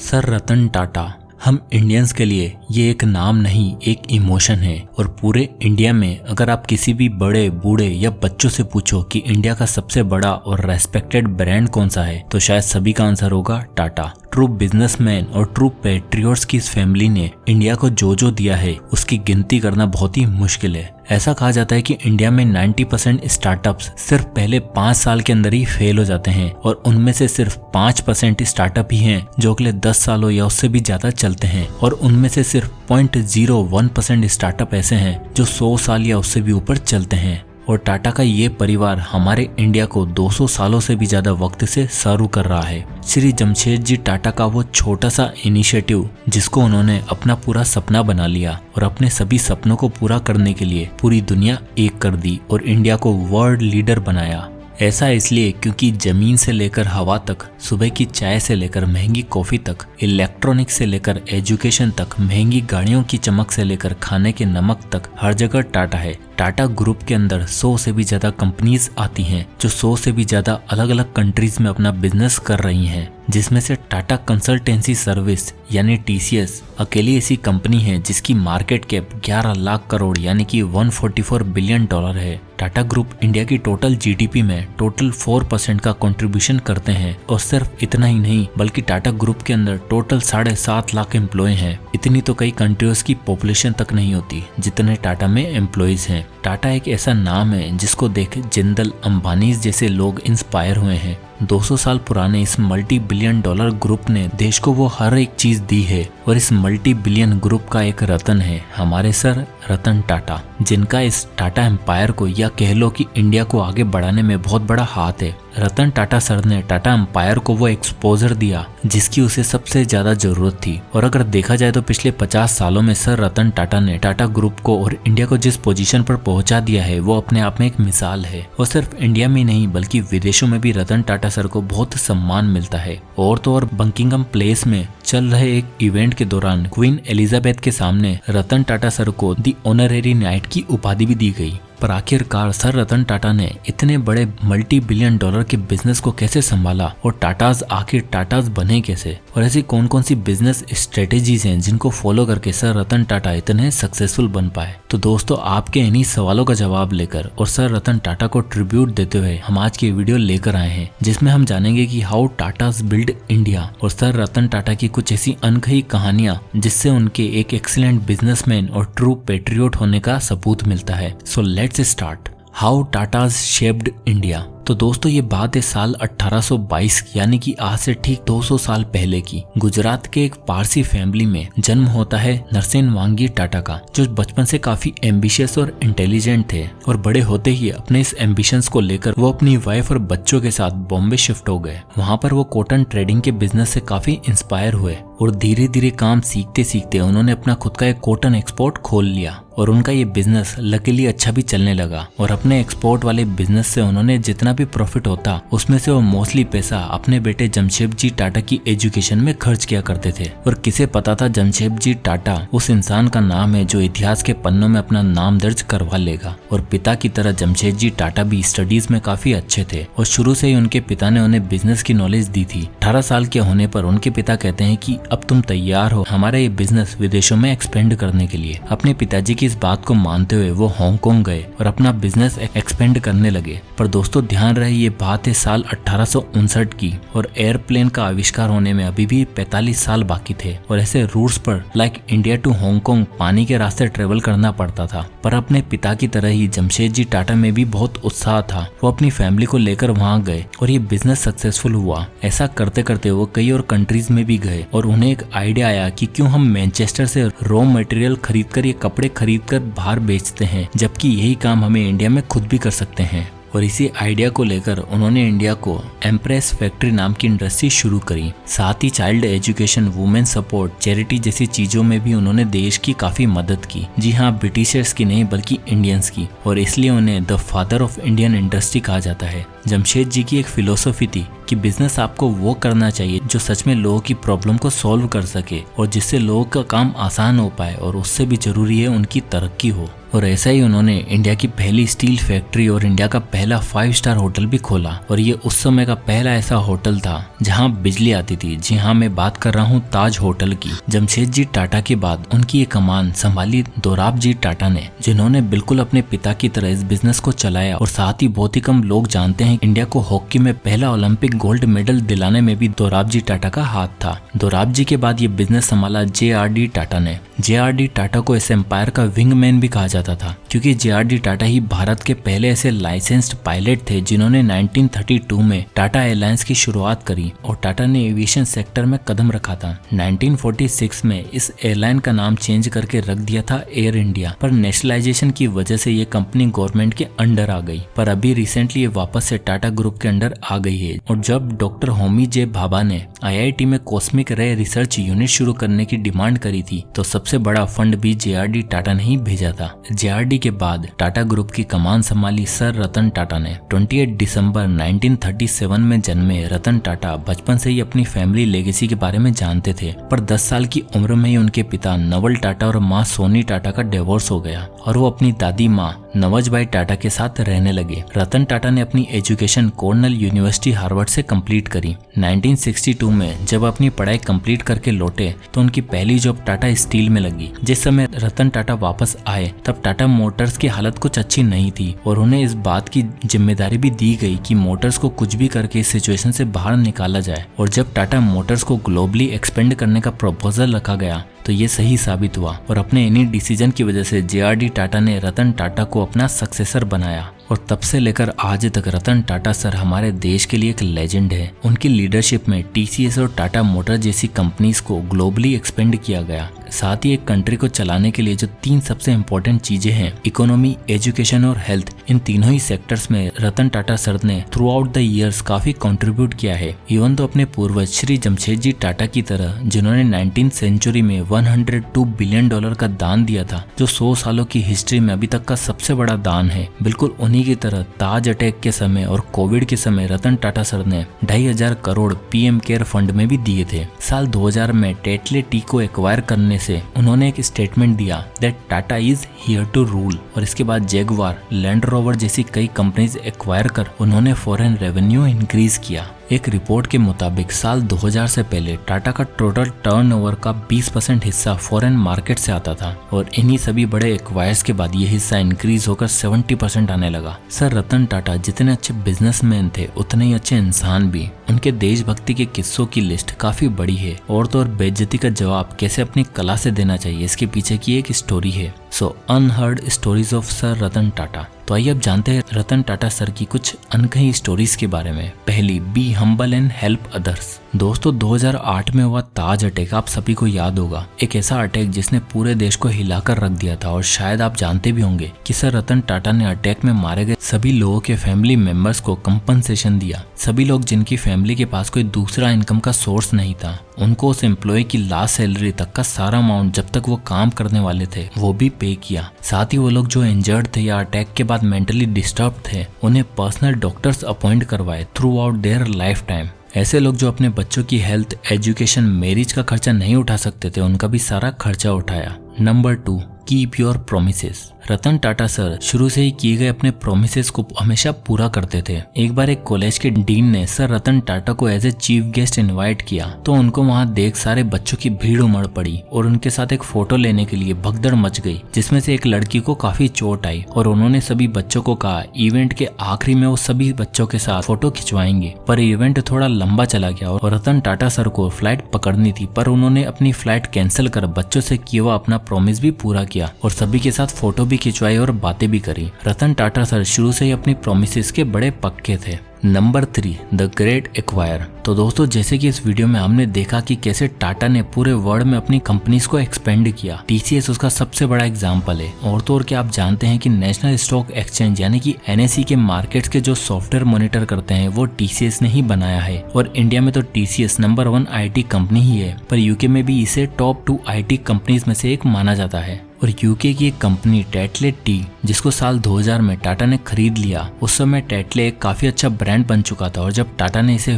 Sir Ratan Tata हम Indians के लिए ये एक नाम नहीं, एक इमोशन है। और पूरे इंडिया में अगर आप किसी भी बड़े बूढ़े या बच्चों से पूछो कि इंडिया का सबसे बड़ा और रेस्पेक्टेड ब्रांड कौन सा है, तो शायद सभी का आंसर होगा टाटा। ट्रू बिजनेसमैन और ट्रू पैट्रियट्स की इस फैमिली ने इंडिया को जो जो दिया है उसकी गिनती करना बहुत ही मुश्किल है। ऐसा कहा जाता है कि इंडिया में 90% स्टार्टअप्स सिर्फ पहले 5 साल के अंदर ही फेल हो जाते हैं और उनमें से सिर्फ 5% स्टार्टअप ही हैं जो अगले 10 सालों या उससे भी ज्यादा चलते हैं, और उनमें से सिर्फ 0.01% स्टार्टअप ऐसे हैं जो 100 साल या उससे भी ऊपर चलते हैं। और टाटा का ये परिवार हमारे इंडिया को 200 सालों से भी ज्यादा वक्त से सर्व कर रहा है। श्री जमशेदजी टाटा का वो छोटा सा इनिशिएटिव जिसको उन्होंने अपना पूरा सपना बना लिया और अपने सभी सपनों को पूरा करने के लिए पूरी दुनिया एक कर दी और इंडिया को वर्ल्ड लीडर बनाया। ऐसा इसलिए क्योंकि जमीन से लेकर हवा तक, सुबह की चाय से लेकर महंगी कॉफी तक, इलेक्ट्रॉनिक से लेकर एजुकेशन तक, महंगी गाड़ियों की चमक से लेकर खाने के नमक तक, हर जगह टाटा है। टाटा ग्रुप के अंदर 100 से भी ज्यादा कंपनीज आती हैं जो 100 से भी ज्यादा अलग अलग कंट्रीज में अपना बिजनेस कर रही हैं, जिसमें से टाटा कंसल्टेंसी सर्विस यानी TCS अकेली ऐसी कंपनी है जिसकी मार्केट कैप 11 लाख करोड़ यानी कि $144 बिलियन है। टाटा ग्रुप इंडिया की टोटल GDP में टोटल 4% का कंट्रीब्यूशन करते हैं। और सिर्फ इतना ही नहीं बल्कि टाटा ग्रुप के अंदर टोटल 7.5 लाख एम्प्लॉय हैं। इतनी तो कई कंट्रीज की पॉपुलेशन तक नहीं होती जितने टाटा में एम्प्लॉयज हैं। टाटा एक ऐसा नाम है जिसको देख जिंदल, अंबानी जैसे लोग इंस्पायर हुए हैं। 200 साल पुराने इस मल्टी बिलियन डॉलर ग्रुप ने देश को वो हर एक चीज दी है, और इस मल्टी बिलियन ग्रुप का एक रतन है हमारे सर रतन टाटा, जिनका इस टाटा एम्पायर को या कह लो कि इंडिया को आगे बढ़ाने में बहुत बड़ा हाथ है। रतन टाटा सर ने टाटा एम्पायर को वो एक्सपोजर दिया जिसकी उसे सबसे ज्यादा जरूरत थी। और अगर देखा जाए तो पिछले 50 सालों में सर रतन टाटा ने टाटा ग्रुप को और इंडिया को जिस पोजीशन पर पहुंचा दिया है वो अपने आप में एक मिसाल है। और सिर्फ इंडिया में नहीं बल्कि विदेशों में भी रतन टाटा सर को बहुत सम्मान मिलता है। और तो और बकिंघम पैलेस में चल रहे एक इवेंट के दौरान क्वीन एलिजाबेथ के सामने रतन टाटा सर को दी ऑनरेरी नाइट की उपाधि भी दी गई। पर आखिरकार सर रतन टाटा ने इतने बड़े मल्टी बिलियन डॉलर के बिजनेस को कैसे संभाला और टाटाज आखिर टाटाज बने कैसे, और ऐसी कौन कौन सी बिजनेस स्ट्रेटेजीज हैं जिनको फॉलो करके सर रतन टाटा इतने सक्सेसफुल बन पाए। तो दोस्तों आपके इन्हीं सवालों का जवाब लेकर और सर रतन टाटा को ट्रिब्यूट देते हुए हम आज की वीडियो लेकर आए हैं, जिसमें हम जानेंगे कि हाउ टाटाज बिल्ड इंडिया और सर रतन टाटा की कुछ ऐसी अनकही कहानियां जिससे उनके एक एक्सीलेंट बिजनेसमैन और ट्रू पैट्रियट होने का सबूत मिलता है। So let's start how Tatas shaped India. तो दोस्तों ये बात है साल 1822 यानी कि आज से ठीक 200 साल पहले की। गुजरात के एक पारसी फैमिली में जन्म होता है नरसेन वांगी टाटा का, जो बचपन से काफी एम्बिशियस और इंटेलिजेंट थे। और बड़े होते ही अपने इस एम्बिशंस को लेकर वो अपनी वाइफ और बच्चों के साथ बॉम्बे शिफ्ट हो गए। वहाँ पर वो कॉटन ट्रेडिंग के बिजनेस से काफी इंस्पायर हुए और धीरे धीरे काम सीखते सीखते उन्होंने अपना खुद का एक कॉटन एक्सपोर्ट खोल लिया। और उनका ये बिजनेस लकीली अच्छा भी चलने लगा। और अपने एक्सपोर्ट वाले बिजनेस से उन्होंने जितना भी प्रॉफिट होता उसमें से वो मोस्टली पैसा अपने बेटे जमशेदजी टाटा की एजुकेशन में खर्च किया करते थे। और किसे पता था जमशेदजी टाटा उस इंसान का नाम है जो इतिहास के पन्नों में अपना नाम दर्ज करवा लेगा। और पिता की तरह जमशेदजी टाटा भी स्टडीज में काफी अच्छे थे और शुरू से ही उनके पिता ने उन्हें बिजनेस की नॉलेज दी थी। 18 साल के होने पर उनके पिता कहते हैं कि अब तुम तैयार हो हमारा ये बिजनेस विदेशों में एक्सपेंड करने के लिए। अपने पिताजी की इस बात को मानते हुए वो हांगकांग गए और अपना बिजनेस एक्सपेंड करने लगे। पर दोस्तों ध्यान रहे ये बात है साल 1859 की, और एयरप्लेन का आविष्कार होने में अभी भी 45 साल बाकी थे। और ऐसे रूट्स पर लाइक इंडिया टू हांगकांग पानी के रास्ते ट्रेवल करना पड़ता था। पर अपने पिता की तरह ही जमशेदजी टाटा में भी बहुत उत्साह था। वो अपनी फैमिली को लेकर वहाँ गए और ये बिजनेस सक्सेसफुल हुआ। ऐसा करते करते वो कई और कंट्रीज में भी गए और उन्हें एक आइडिया आया कि क्यों हम मैनचेस्टर से रॉ मटेरियल खरीद कर ये कपड़े खरीद कर बाहर बेचते हैं, जबकि यही काम हमें इंडिया में खुद भी कर सकते हैं। और इसी आइडिया को लेकर उन्होंने इंडिया को एम्प्रेस फैक्ट्री नाम की इंडस्ट्री शुरू करी। साथ ही child education, women support, charity जैसी चीजों में भी उन्होंने देश की काफी मदद की। जी हाँ, ब्रिटिशर्स की नहीं बल्कि इंडियंस की। और इसलिए उन्हें the father of Indian industry कहा जाता है। जमशेद जी की एक फिलोसफी थी कि बिजनेस आपको वो करना चाहिए जो सच में लोगों की प्रॉब्लम को सॉल्व कर सके और जिससे लोगों का काम आसान हो पाए, और उससे भी जरूरी है उनकी तरक्की हो। और ऐसा ही उन्होंने इंडिया की पहली स्टील फैक्ट्री और इंडिया का पहला 5 स्टार होटल भी खोला और ये उस समय का पहला ऐसा होटल था जहां बिजली आती थी। जी हाँ, मैं बात कर रहा हूँ ताज होटल की। जमशेदजी टाटा के बाद उनकी ये कमान संभाली दोराबजी टाटा ने, जिन्होंने बिल्कुल अपने पिता की तरह इस बिजनेस को चलाया। और साथ ही बहुत ही कम लोग जानते हैं इंडिया को हॉकी में पहला ओलंपिक गोल्ड मेडल दिलाने में भी दोराबजी टाटा का हाथ था। दोराबजी के बाद ये बिजनेस संभाला JRD टाटा ने। JRD टाटा को इस एम्पायर का विंगमैन भी कहा जाता था, क्योंकि JRD टाटा ही भारत के पहले ऐसे लाइसेंस्ड पायलट थे जिन्होंने 1932 में टाटा एयरलाइंस की शुरुआत करी और टाटा ने एविएशन सेक्टर में कदम रखा था। 1946 में इस एयरलाइन का नाम चेंज करके रख दिया था एयर इंडिया, पर नेशनलाइजेशन की वजह से ये कंपनी गवर्नमेंट के अंडर आ गई। पर अभी रिसेंटली ये वापस से टाटा ग्रुप के अंडर आ गई है। और जब डॉक्टर होमी जे भाभा ने IIT में कॉस्मिक रे रिसर्च यूनिट शुरू करने की डिमांड करी थी, तो सबसे बड़ा फंड भी JRD टाटा ने ही भेजा था। JRD के बाद टाटा ग्रुप की कमान संभाली सर रतन टाटा ने। 28 दिसंबर 1937 में जन्मे रतन टाटा बचपन से ही अपनी फैमिली लेगेसी के बारे में जानते थे, पर 10 साल की उम्र में ही उनके पिता नवल टाटा और माँ सोनी टाटा का डिवोर्स हो गया और वो अपनी दादी माँ नवजबाई टाटा के साथ रहने लगे। रतन टाटा ने अपनी एजुकेशन कॉर्नेल यूनिवर्सिटी हार्वर्ड से कंप्लीट करी। 1962 में जब अपनी पढ़ाई कंप्लीट करके लौटे तो उनकी पहली जॉब टाटा स्टील में लगी। जिस समय रतन टाटा वापस आए तब टाटा मोटर्स की हालत कुछ अच्छी नहीं थी और उन्हें इस बात की जिम्मेदारी भी दी गई कि मोटर्स को कुछ भी करके इस सिचुएशन से बाहर निकाला जाए। और जब टाटा मोटर्स को ग्लोबली एक्सपेंड करने का प्रपोजल रखा गया तो ये सही साबित हुआ और अपने इन्हीं डिसीजन की वजह से JRD टाटा ने रतन टाटा को अपना सक्सेसर बनाया। और तब से लेकर आज तक रतन टाटा सर हमारे देश के लिए एक लेजेंड है। उनकी लीडरशिप में TCS और टाटा मोटर जैसी कंपनीज को ग्लोबली एक्सपेंड किया गया। साथ ही एक कंट्री को चलाने के लिए जो 3 सबसे इम्पोर्टेंट चीजें हैं, इकोनॉमी, एजुकेशन और हेल्थ, इन तीनों ही सेक्टर्स में रतन टाटा सर ने थ्रू आउट द ईयर्स काफी कंट्रीब्यूट किया है। इवन तो अपने पूर्वज श्री जमशेदजी टाटा की तरह, जिन्होंने 19th सेंचुरी में $102 बिलियन का दान दिया था, जो 100 सालों की हिस्ट्री में अभी तक का सबसे बड़ा दान है। बिल्कुल उन्हीं की तरह ताज अटैक के समय और कोविड के समय रतन टाटा सर ने 2500 करोड़ PM केयर फंड में भी दिए थे। साल 2000 में टेटले टी को एक्वायर करने से उन्होंने एक स्टेटमेंट दिया that Tata is here to rule. और इसके बाद जैगुआर, लैंड रोवर जैसी कई कंपनीज एक्वायर कर उन्होंने फॉरेन रेवेन्यू इंक्रीज किया। एक रिपोर्ट के मुताबिक साल 2000 से पहले टाटा का टोटल टर्नओवर का 20% हिस्सा फॉरेन मार्केट से आता था और इन्हीं सभी बड़े एक्वायर्स के बाद ये हिस्सा इंक्रीज होकर 70% आने लगा। सर रतन टाटा जितने अच्छे बिजनेसमैन थे उतने ही अच्छे इंसान भी। उनके देशभक्ति के किस्सों की लिस्ट काफी बड़ी है और तो और बेइज्जती का जवाब कैसे अपनी कला से देना चाहिए, इसके पीछे की एक स्टोरी है। सो unheard stories of sir Ratan Tata. तो आइए अब जानते हैं रतन टाटा सर की कुछ अनकही स्टोरीज के बारे में। पहली, be humble and help others. दोस्तों 2008 में हुआ ताज अटैक आप सभी को याद होगा। एक ऐसा अटैक जिसने पूरे देश को हिलाकर रख दिया था और शायद आप जानते भी होंगे कि सर रतन टाटा ने अटैक में मारे गए सभी लोगों के फैमिली मेंबर्स को कंपनसेशन दिया। सभी लोग जिनकी फैमिली के पास कोई दूसरा इनकम का सोर्स नहीं था, उनको उस एम्प्लॉय की लास्ट सैलरी तक का सारा अमाउंट जब तक वो काम करने वाले थे वो भी पे किया। साथ ही वो लोग जो इंजर्ड थे या अटैक के बाद मेंटली डिस्टर्ब थे उन्हें पर्सनल डॉक्टर्स अपॉइंट करवाए through out their life time. ऐसे लोग जो अपने बच्चों की हेल्थ, एजुकेशन, मैरिज का खर्चा नहीं उठा सकते थे उनका भी सारा खर्चा उठाया। Number 2, keep your promises. Ratan Tata sir शुरू से ही किए गए अपने प्रोमिसेस को हमेशा पूरा करते थे। एक बार एक कॉलेज के डीन ने सर रतन टाटा को as a chief guest invite किया तो उनको वहां देख सारे बच्चों की भीड़ उमड़ पड़ी और उनके साथ एक फोटो लेने के लिए भगदड़ मच गई, जिसमें से एक लड़की को काफी चोट आई और उन्होंने सभी बच्चों को कहा इवेंट के आखिरी में वो सभी बच्चों के साथ फोटो खिंचवाएंगे। पर इवेंट थोड़ा लंबा चला गया और रतन टाटा सर को फ्लाइट पकड़नी थी, पर उन्होंने अपनी फ्लाइट कैंसिल कर बच्चों से किया हुआ अपना प्रॉमिस भी पूरा किया और सभी के साथ फोटो भी खिंचवाई और बातें भी करी। रतन टाटा सर शुरू से ही अपनी प्रोमिसेस के बड़े पक्के थे। Number 3, the great acquire. तो दोस्तों जैसे कि इस वीडियो में हमने देखा कि कैसे टाटा ने पूरे वर्ल्ड में अपनी कंपनीज को एक्सपेंड किया, TCS उसका सबसे बड़ा एग्जांपल है। और तो और क्या आप जानते हैं कि नेशनल स्टॉक एक्सचेंज यानी कि NSE के मार्केट्स के जो सॉफ्टवेयर मॉनिटर करते हैं वो TCS ने ही बनाया है। और इंडिया में तो TCS नंबर 1 IT कंपनी ही है, पर यूके में भी इसे टॉप 2 IT कंपनीज में से एक माना जाता है। और यूके की एक कंपनी टेटले टी, जिसको साल 2000 में टाटा ने खरीद लिया, उस समय टेटले एक काफी अच्छा ब्रांड बन चुका था और जब टाटा ने इसे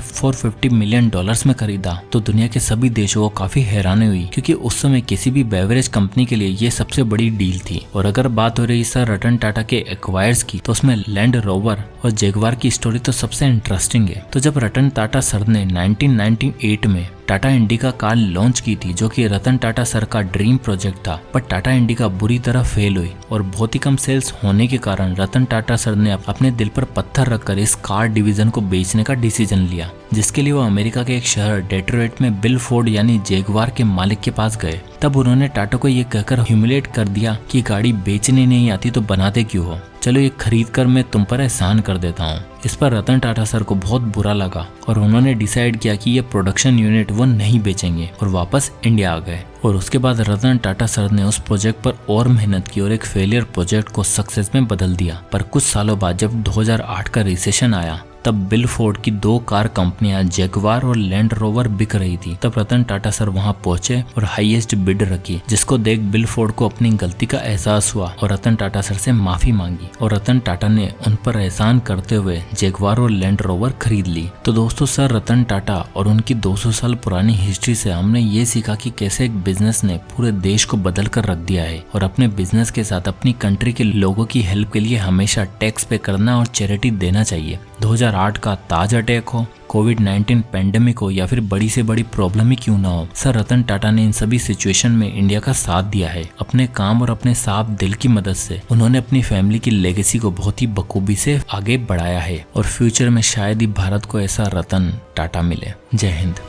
$50 मिलियन में खरीदा तो दुनिया के सभी देशों को काफी हैरानी हुई, क्योंकि उस समय किसी भी बेवरेज कंपनी के लिए ये सबसे बड़ी डील थी। और अगर बात हो रही सर रतन टाटा के एक्वायर्स की, तो उसमें लैंड रोवर और जैगवार की स्टोरी तो सबसे इंटरेस्टिंग है। तो जब रतन टाटा सर ने 1998 में टाटा इंडिका कार लॉन्च की थी, जो कि रतन टाटा सर का ड्रीम प्रोजेक्ट था, पर टाटा इंडिका बुरी तरह फेल हुई और बहुत ही कम सेल्स होने के कारण रतन टाटा सर ने अपने दिल पर पत्थर रखकर इस कार डिवीजन को बेचने का डिसीजन लिया, जिसके लिए वो अमेरिका के एक शहर डेट्रॉइट में बिल फोर्ड यानी जैगवार के मालिक के पास गए। तब उन्होंने टाटा को ये कहकर ह्यूमिलेट कर दिया कि गाड़ी बेचने नहीं आती तो बनाते क्यों हो, चलो ये खरीद कर मैं तुम पर एहसान कर देता हूँ। इस पर रतन टाटा सर को बहुत बुरा लगा और उन्होंने डिसाइड किया कि ये प्रोडक्शन यूनिट वो नहीं बेचेंगे और वापस इंडिया आ गए। और उसके बाद रतन टाटा सर ने उस प्रोजेक्ट पर और मेहनत की और एक फेलियर प्रोजेक्ट को सक्सेस में बदल दिया। पर कुछ सालों बाद जब 2008 का रिसेशन आया, तब बिल फोर्ड की 2 कार कंपनियां जैगवार और लैंड रोवर बिक रही थी। तब रतन टाटा सर वहां पहुंचे और हाईएस्ट बिड रखी, जिसको देख बिल फोर्ड को अपनी गलती का एहसास हुआ और रतन टाटा सर से माफी मांगी और रतन टाटा ने उन पर एहसान करते हुए जैगवार और लैंड रोवर खरीद ली। तो दोस्तों, सर रतन टाटा और उनकी 200 साल पुरानी हिस्ट्री से हमने ये सीखा कि कैसे एक बिजनेस ने पूरे देश को बदल कर रख दिया है और अपने बिजनेस के साथ अपनी कंट्री के लोगों की हेल्प के लिए हमेशा टैक्स पे करना और चैरिटी देना चाहिए। 2008 का ताज अटैक हो, कोविड-19 पेंडेमिक हो या फिर बड़ी से बड़ी प्रॉब्लम ही क्यों ना हो, सर रतन टाटा ने इन सभी सिचुएशन में इंडिया का साथ दिया है। अपने काम और अपने साफ दिल की मदद से उन्होंने अपनी फैमिली की लेगेसी को बहुत ही बखूबी से आगे बढ़ाया है और फ्यूचर में शायद ही भारत को ऐसा रतन टाटा मिले। जय हिंद।